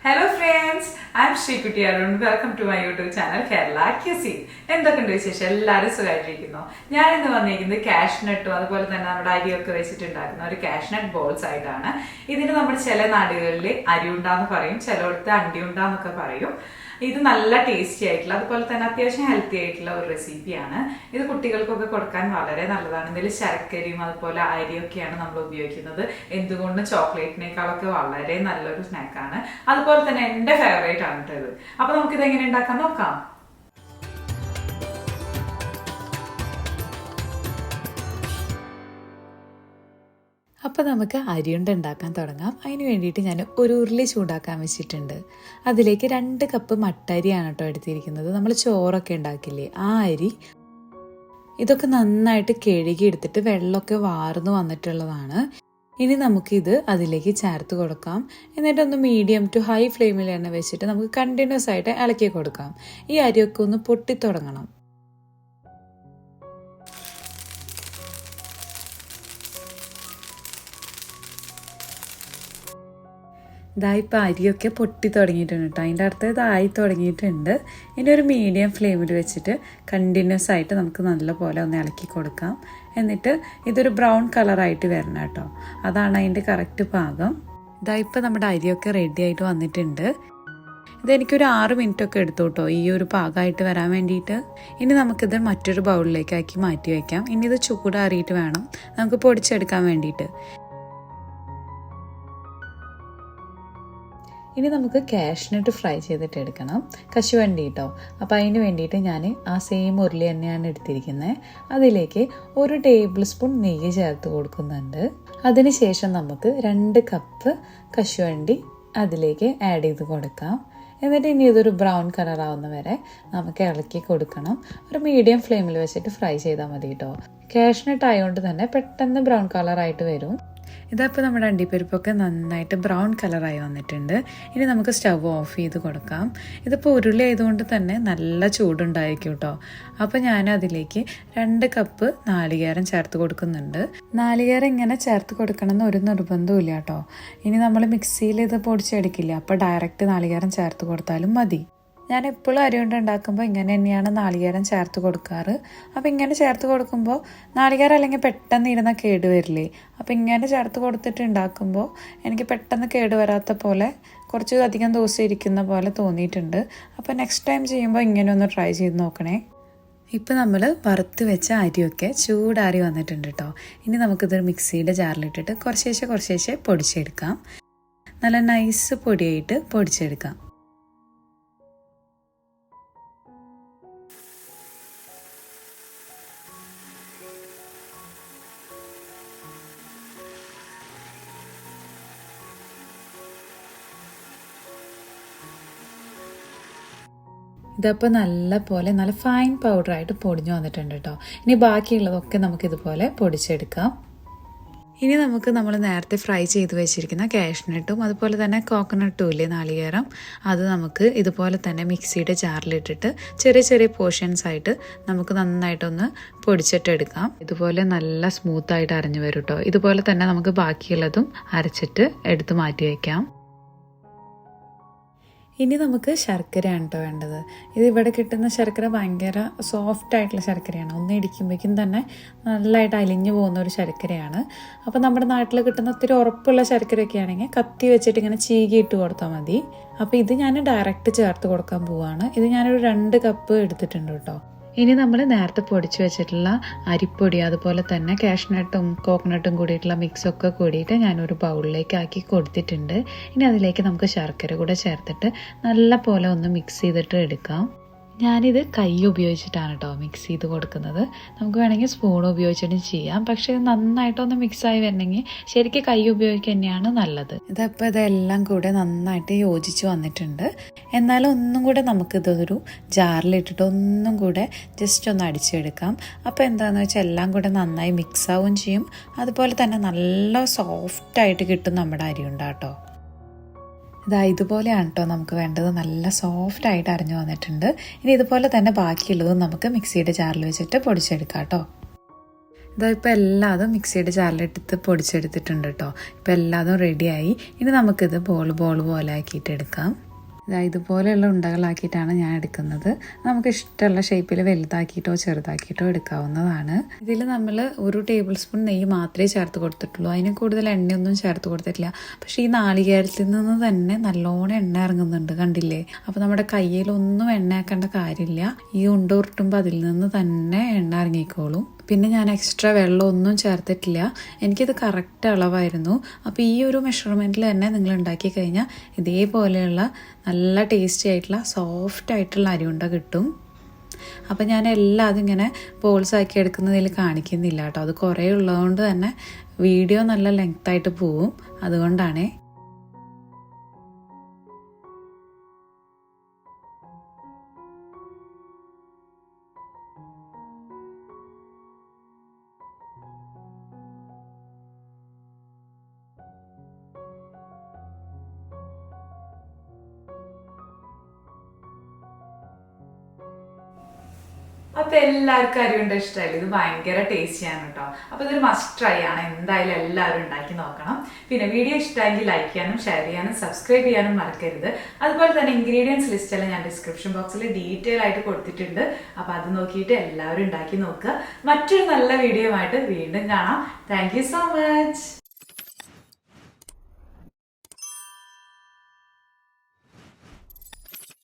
Hello friends, I am Shrikuti Arun. Welcome to my YouTube channel Kerala Cuisine. എന്തൊക്കെയുണ്ട് വിശേഷം? എല്ലാവരും സുഖമായിട്ടിരിക്കുന്നു. ഞാൻ ഇന്ന് വന്നിരിക്കുന്നത് കാഷ്നട്ടും അതുപോലെ തന്നെ നമ്മുടെ അരിയൊക്കെ വെച്ചിട്ടുണ്ടാക്കുന്ന ഒരു കാഷ്നട്ട് ബോൾസ് ആയിട്ടാണ്. ഇതിന് നമ്മൾ ചില നാടുകളിൽ അരിയുണ്ട എന്ന് പറയും, ചിലയിടത്ത് അണ്ടിയുണ്ട എന്നൊക്കെ പറയും. ഇത് നല്ല ടേസ്റ്റി ആയിട്ടുള്ള അതുപോലെ തന്നെ അത്യാവശ്യം ഹെൽത്തി ആയിട്ടുള്ള ഒരു റെസിപ്പിയാണ്. ഇത് കുട്ടികൾക്കൊക്കെ കൊടുക്കാൻ വളരെ നല്ലതാണ്. ഇതിൽ ശർക്കരയും അതുപോലെ അരിയൊക്കെയാണ് നമ്മൾ ഉപയോഗിക്കുന്നത്. എന്തുകൊണ്ടും ചോക്ലേറ്റിനേക്കാളൊക്കെ വളരെ നല്ലൊരു സ്നാക്കാണ്. അതുപോലെ തന്നെ എൻ്റെ ഫേവറേറ്റ് ആണ് ഇത്. അപ്പൊ നമുക്കിത് എങ്ങനെ ഉണ്ടാക്കാൻ നോക്കാം. അപ്പോൾ നമുക്ക് അരിയുണ്ട ഉണ്ടാക്കാൻ തുടങ്ങാം. അതിന് വേണ്ടിയിട്ട് ഞാൻ ഒരു ഉരുളി ചൂടാക്കാൻ വെച്ചിട്ടുണ്ട്. അതിലേക്ക് 2 കപ്പ് മട്ട അരിയാണ് കേട്ടോ എടുത്തിരിക്കുന്നത്. നമ്മൾ ചോറൊക്കെ ഉണ്ടാക്കില്ലേ ആ അരി. ഇതൊക്കെ നന്നായിട്ട് കഴുകി എടുത്തിട്ട് വെള്ളമൊക്കെ വാർന്നു വന്നിട്ടുള്ളതാണ്. ഇനി നമുക്കിത് അതിലേക്ക് ചേർത്ത് കൊടുക്കാം. എന്നിട്ടൊന്ന് മീഡിയം ടു ഹൈ ഫ്ലെയിമിൽ തന്നെ വെച്ചിട്ട് നമുക്ക് കണ്ടിന്യൂസ് ആയിട്ട് ഇളക്കി കൊടുക്കാം. ഈ അരിയൊക്കെ ഒന്ന് പൊട്ടിത്തുടങ്ങണം. ഇതായിപ്പോൾ അരിയൊക്കെ പൊട്ടി തുടങ്ങിയിട്ടുണ്ട് കേട്ടോ. അതിൻ്റെ അടുത്ത് ഇതായി തുടങ്ങിയിട്ടുണ്ട്. ഇനി ഒരു മീഡിയം ഫ്ലെയിമിൽ വെച്ചിട്ട് കണ്ടിന്യൂസ് ആയിട്ട് നമുക്ക് നല്ലപോലെ ഒന്ന് ഇളക്കി കൊടുക്കാം. എന്നിട്ട് ഇതൊരു ബ്രൗൺ കളറായിട്ട് വരണം കേട്ടോ. അതാണ് അതിൻ്റെ കറക്റ്റ് പാകം. ഇതായിപ്പോൾ നമ്മുടെ അരിയൊക്കെ റെഡി ആയിട്ട് വന്നിട്ടുണ്ട്. ഇതെനിക്കൊരു 6 മിനിറ്റൊക്കെ എടുത്തു കേട്ടോ ഈ ഒരു പാകമായിട്ട് വരാൻ വേണ്ടിയിട്ട്. ഇനി നമുക്കിത് മറ്റൊരു ബൗളിലേക്ക് ആക്കി മാറ്റി വയ്ക്കാം. ഇനി ഇത് ചൂടാറിയിട്ട് വേണം നമുക്ക് പൊടിച്ചെടുക്കാൻ വേണ്ടിയിട്ട്. ഇനി നമുക്ക് കാഷ്നട്ട് ഫ്രൈ ചെയ്തിട്ട് എടുക്കണം. കശുവണ്ടി കേട്ടോ. അപ്പോൾ അതിന് വേണ്ടിയിട്ട് ഞാൻ ആ സെയിം ഉരുളി തന്നെയാണ് എടുത്തിരിക്കുന്നത്. അതിലേക്ക് 1 ടേബിൾ സ്പൂൺ നെയ്യ് ചേർത്ത് കൊടുക്കുന്നുണ്ട്. അതിനുശേഷം നമുക്ക് 2 കപ്പ് കശുവണ്ടി അതിലേക്ക് ആഡ് ചെയ്ത് കൊടുക്കാം. എന്നിട്ട് ഇനി ഇതൊരു ബ്രൗൺ കളർ ആവുന്ന വരെ നമുക്ക് ഇളക്കി കൊടുക്കണം. ഒരു മീഡിയം ഫ്ലെയിമിൽ വെച്ചിട്ട് ഫ്രൈ ചെയ്താൽ മതി കേട്ടോ. കാഷ്നട്ട് ആയതുകൊണ്ട് തന്നെ പെട്ടെന്ന് ബ്രൗൺ കളറായിട്ട് വരും. ഇതപ്പോൾ നമ്മുടെ അണ്ടിപ്പരിപ്പൊക്കെ നന്നായിട്ട് ബ്രൗൺ കളറായി വന്നിട്ടുണ്ട്. ഇനി നമുക്ക് സ്റ്റവ് ഓഫ് ചെയ്ത് കൊടുക്കാം. ഇതിപ്പോൾ ഉരുളി ആയതുകൊണ്ട് തന്നെ നല്ല ചൂടുണ്ടായിരിക്കും കേട്ടോ. അപ്പോൾ ഞാൻ അതിലേക്ക് 2 കപ്പ് നാളികേരം ചേർത്ത് കൊടുക്കുന്നുണ്ട്. നാളികേരം ഇങ്ങനെ ചേർത്ത് കൊടുക്കണമെന്ന് ഒരു നിർബന്ധവും ഇല്ല കേട്ടോ. ഇനി നമ്മൾ മിക്സിയിൽ ഇത് പൊടിച്ചെടുക്കില്ല, അപ്പോൾ ഡയറക്റ്റ് നാളികേരം ചേർത്ത് കൊടുത്താലും മതി. ഞാൻ എപ്പോഴും അരിയുണ്ട ഉണ്ടാക്കുമ്പോൾ ഇങ്ങനെ തന്നെയാണ് നാളികേരം ചേർത്ത് കൊടുക്കാറ്. അപ്പോൾ ഇങ്ങനെ ചേർത്ത് കൊടുക്കുമ്പോൾ നാളികേരം അല്ലെങ്കിൽ പെട്ടെന്ന് ഇരുന്ന കേട് വരില്ലേ. അപ്പോൾ ഇങ്ങനെ ചേർത്ത് കൊടുത്തിട്ട് ഉണ്ടാക്കുമ്പോൾ എനിക്ക് പെട്ടെന്ന് കേട് വരാത്ത പോലെ കുറച്ച് അധികം ദിവസം ഇരിക്കുന്ന പോലെ തോന്നിയിട്ടുണ്ട്. അപ്പോൾ നെക്സ്റ്റ് ടൈം ചെയ്യുമ്പോൾ ഇങ്ങനെ ഒന്ന് ട്രൈ ചെയ്ത് നോക്കണേ. ഇപ്പോൾ നമ്മൾ വറുത്ത് വെച്ച അരിയൊക്കെ ചൂടാറി വന്നിട്ടുണ്ട് കേട്ടോ. ഇനി നമുക്കിതൊരു മിക്സിയുടെ ജാറിലിട്ടിട്ട് കുറച്ചേശ്ശെ പൊടിച്ചെടുക്കാം. നല്ല നൈസ് പൊടിയായിട്ട് പൊടിച്ചെടുക്കാം. ഇതപ്പോൾ നല്ല ഫൈൻ പൗഡറായിട്ട് പൊടിഞ്ഞു വന്നിട്ടുണ്ട് കേട്ടോ. ഇനി ബാക്കിയുള്ളതൊക്കെ നമുക്കിതുപോലെ പൊടിച്ചെടുക്കാം. ഇനി നമുക്ക് നമ്മൾ നേരത്തെ ഫ്രൈ ചെയ്ത് വെച്ചിരിക്കുന്ന കാഷ്നട്ടും അതുപോലെ തന്നെ കോക്കനട്ടും ഇല്ലേ നാളികേരം, അത് നമുക്ക് ഇതുപോലെ തന്നെ മിക്സിയുടെ ജാറിലിട്ടിട്ട് ചെറിയ പോർഷൻസ് ആയിട്ട് നമുക്ക് നന്നായിട്ടൊന്ന് പൊടിച്ചിട്ടെടുക്കാം. ഇതുപോലെ നല്ല സ്മൂത്തായിട്ട് അരഞ്ഞു വരും കേട്ടോ. ഇതുപോലെ തന്നെ നമുക്ക് ബാക്കിയുള്ളതും അരച്ചിട്ട് എടുത്ത് മാറ്റി വയ്ക്കാം. ഇനി നമുക്ക് ശർക്കരയാണ് കേട്ടോ വേണ്ടത്. ഇത് ഇവിടെ കിട്ടുന്ന ശർക്കര ഭയങ്കര സോഫ്റ്റ് ആയിട്ടുള്ള ശർക്കരയാണ്. ഒന്ന് ഇടിക്കുമ്പോഴേക്കും തന്നെ നല്ലതായിട്ട് അലിഞ്ഞു പോകുന്ന ഒരു ശർക്കരയാണ്. അപ്പോൾ നമ്മുടെ നാട്ടിൽ കിട്ടുന്ന ഒത്തിരി ഉറപ്പുള്ള ശർക്കരയൊക്കെ ആണെങ്കിൽ കത്തി വെച്ചിട്ട് ഇങ്ങനെ ചീകിയിട്ട് കൊടുത്താൽ മതി. അപ്പോൾ ഇത് ഞാൻ ഡയറക്റ്റ് ചേർത്ത് കൊടുക്കാൻ പോവാണ്. ഇത് ഞാനൊരു 2 കപ്പ് എടുത്തിട്ടുണ്ട് കേട്ടോ. ഇനി നമ്മൾ നേരത്തെ പൊടിച്ചു വെച്ചിട്ടുള്ള അരിപ്പൊടി അതുപോലെ തന്നെ കാഷ്നട്ടും കോക്കനട്ടും കൂടിയിട്ടുള്ള മിക്സൊക്കെ കൂടിയിട്ട് ഞാനൊരു ബൗളിലേക്ക് ആക്കി കൊടുത്തിട്ടുണ്ട്. ഇനി അതിലേക്ക് നമുക്ക് ശർക്കര കൂടെ ചേർത്തിട്ട് നല്ല പോലെ ഒന്ന് മിക്സ് ചെയ്തിട്ട് എടുക്കാം. ഞാനിത് കൈ ഉപയോഗിച്ചിട്ടാണ് കേട്ടോ മിക്സ് ചെയ്ത് കൊടുക്കുന്നത്. നമുക്ക് വേണമെങ്കിൽ സ്പൂൺ ഉപയോഗിച്ചിട്ട് ചെയ്യാം. പക്ഷേ ഇത് നന്നായിട്ടൊന്ന് മിക്സായി വരണമെങ്കിൽ ശരിക്കും കൈ ഉപയോഗിക്കുക തന്നെയാണ് നല്ലത്. ഇതപ്പോൾ ഇതെല്ലാം കൂടെ നന്നായിട്ട് യോജിച്ച് വന്നിട്ടുണ്ട്. എന്നാലും ഒന്നും കൂടെ നമുക്കിതൊരു ജാറിലിട്ടിട്ട് ഒന്നും കൂടെ ജസ്റ്റ് ഒന്ന് അടിച്ചെടുക്കാം. അപ്പോൾ എന്താണെന്ന് വെച്ചാൽ എല്ലാം കൂടെ നന്നായി മിക്സ് ആവുകയും ചെയ്യും. അതുപോലെ തന്നെ നല്ല സോഫ്റ്റായിട്ട് കിട്ടും നമ്മുടെ അരിയുണ്ട കേട്ടോ. ഇതുപോലെയാണ് കേട്ടോ നമുക്ക് വേണ്ടത്. നല്ല സോഫ്റ്റായിട്ട് അരഞ്ഞു വന്നിട്ടുണ്ട്. ഇനി ഇതുപോലെ തന്നെ ബാക്കിയുള്ളതും നമുക്ക് മിക്സിയുടെ ജാറിൽ വെച്ചിട്ട് പൊടിച്ചെടുക്കാം കേട്ടോ. ഇതാ ഇപ്പോൾ എല്ലാതും മിക്സിയുടെ ജാറിലിട്ടിട്ട് പൊടിച്ചെടുത്തിട്ടുണ്ട് കേട്ടോ. ഇപ്പോൾ എല്ലാതും റെഡിയായി. ഇനി നമുക്കിത് ബോൾ പോലെ ആക്കിയിട്ട് എടുക്കാം. ഇതുപോലെയുള്ള ഉണ്ടകളാക്കിയിട്ടാണ് ഞാൻ എടുക്കുന്നത്. നമുക്ക് ഇഷ്ടമുള്ള ഷേപ്പിൽ വലുതാക്കിയിട്ടോ ചെറുതാക്കിയിട്ടോ എടുക്കാവുന്നതാണ്. ഇതിൽ നമ്മൾ 1 ടേബിൾ സ്പൂൺ നെയ്യ് മാത്രമേ ചേർത്ത് കൊടുത്തിട്ടുള്ളൂ. അതിന് കൂടുതൽ എണ്ണയൊന്നും ചേർത്ത് കൊടുത്തിട്ടില്ല. പക്ഷേ ഈ നാളികേരത്തിൽ നിന്ന് തന്നെ നല്ലോണം എണ്ണ ഇറങ്ങുന്നുണ്ട്, കണ്ടില്ലേ? അപ്പോൾ നമ്മുടെ കയ്യിലൊന്നും എണ്ണ ആക്കേണ്ട കാര്യമില്ല. ഈ ഉണ്ട ഉരുട്ടുമ്പോൾ അതിൽ നിന്ന് തന്നെ എണ്ണ ഇറങ്ങിക്കോളും. പിന്നെ ഞാൻ എക്സ്ട്രാ വെള്ളമൊന്നും ചേർത്തിട്ടില്ല. എനിക്കിത് കറക്റ്റ് അളവായിരുന്നു. അപ്പോൾ ഈ ഒരു മെഷർമെൻറ്റിൽ തന്നെ നിങ്ങൾ ഉണ്ടാക്കി കഴിഞ്ഞാൽ ഇതേപോലെയുള്ള നല്ല ടേസ്റ്റി ആയിട്ടുള്ള സോഫ്റ്റ് ആയിട്ടുള്ള അരിയുണ്ട കിട്ടും. അപ്പോൾ ഞാൻ എല്ലാതും ഇങ്ങനെ ബോൾസ് ആക്കി എടുക്കുന്നതിൽ കാണിക്കുന്നില്ല കേട്ടോ. അത് കുറേ ഉള്ളതുകൊണ്ട് തന്നെ വീഡിയോ നല്ല ലെങ്തായിട്ട് പോവും, അതുകൊണ്ടാണേ. അപ്പൊ എല്ലാവർക്കും അരിയുണ്ട ഇഷ്ടമായില്ല. ഇത് ഭയങ്കര ടേസ്റ്റിയാണ് കേട്ടോ. അപ്പൊ ഇതൊരു മസ്റ്റ് ട്രൈ ആണ്. എന്തായാലും എല്ലാവരും ഉണ്ടാക്കി നോക്കണം. പിന്നെ വീഡിയോ ഇഷ്ടമായെങ്കിൽ ലൈക്ക് ചെയ്യാനും ഷെയർ ചെയ്യാനും സബ്സ്ക്രൈബ് ചെയ്യാനും മറക്കരുത്. അതുപോലെ തന്നെ ഇൻഗ്രീഡിയൻസ് ലിസ്റ്റ് എല്ലാം ഞാൻ ഡിസ്ക്രിപ്ഷൻ ബോക്സിൽ ഡീറ്റെയിൽ ആയിട്ട് കൊടുത്തിട്ടുണ്ട്. അപ്പൊ അത് നോക്കിയിട്ട് എല്ലാവരും ഉണ്ടാക്കി നോക്കുക. മറ്റൊരു നല്ല വീഡിയോ ആയിട്ട് വീണ്ടും കാണാം. Thank you so much.